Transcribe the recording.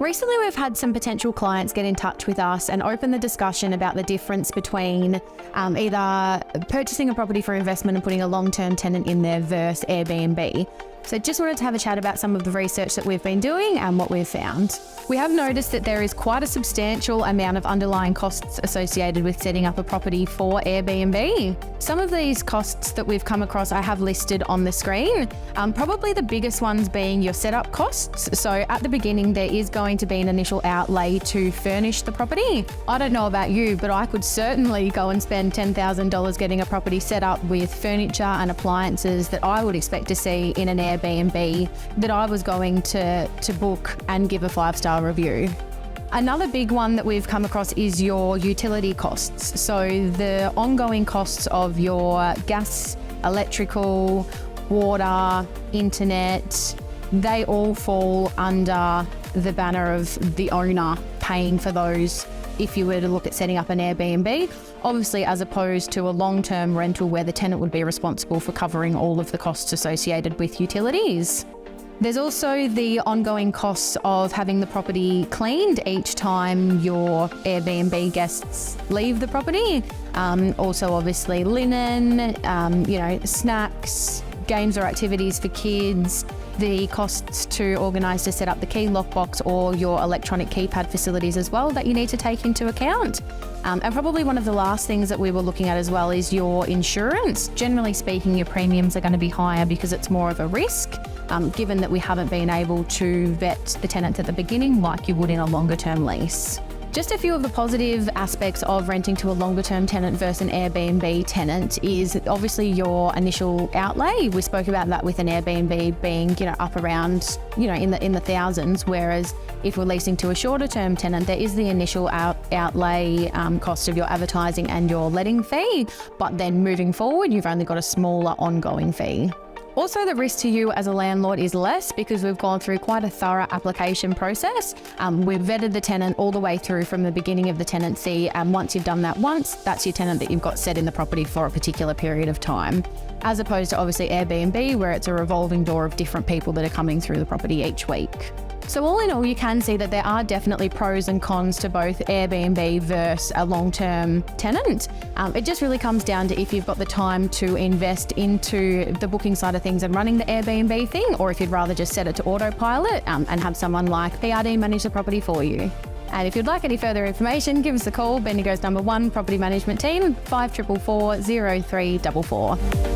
Recently, we've had some potential clients get in touch with us and open the discussion about the difference between either purchasing a property for investment and putting a long-term tenant in there versus Airbnb. So just wanted to have a chat about some of the research that we've been doing and what we've found. We have noticed that there is quite a substantial amount of underlying costs associated with setting up a property for Airbnb. Some of these costs that we've come across I have listed on the screen, probably the biggest ones being your setup costs. So at the beginning, there is going to be an initial outlay to furnish the property. I don't know about you, but I could certainly go and spend $10,000 getting a property set up with furniture and appliances that I would expect to see in an Airbnb that I was going to book and give a 5-star review. Another big one that we've come across is your utility costs. So the ongoing costs of your gas, electrical, water, internet, they all fall under the banner of the owner paying for those if you were to look at setting up an Airbnb, obviously as opposed to a long-term rental where the tenant would be responsible for covering all of the costs associated with utilities. There's also the ongoing costs of having the property cleaned each time your Airbnb guests leave the property. Also obviously linen, snacks, games or activities for kids, the costs to organise to set up the key lockbox or your electronic keypad facilities as well that you need to take into account. And probably one of the last things that we were looking at as well is your insurance. Generally speaking, your premiums are going to be higher because it's more of a risk, given that we haven't been able to vet the tenants at the beginning like you would in a longer term lease. Just a few of the positive aspects of renting to a longer term tenant versus an Airbnb tenant is obviously your initial outlay. We spoke about that with an Airbnb being, up around, in the thousands, whereas if we're leasing to a shorter term tenant, there is the initial outlay cost of your advertising and your letting fee, but then moving forward, you've only got a smaller ongoing fee. Also, the risk to you as a landlord is less because we've gone through quite a thorough application process. We've vetted the tenant all the way through from the beginning of the tenancy, and once you've done that once, that's your tenant that you've got set in the property for a particular period of time, as opposed to obviously Airbnb, where it's a revolving door of different people that are coming through the property each week. So all in all, you can see that there are definitely pros and cons to both Airbnb versus a long-term tenant. It just really comes down to if you've got the time to invest into the booking side of things and running the Airbnb thing, or if you'd rather just set it to autopilot and have someone like PRD manage the property for you. And if you'd like any further information, give us a call, Bendigo's #1 property management team, 5444 0344.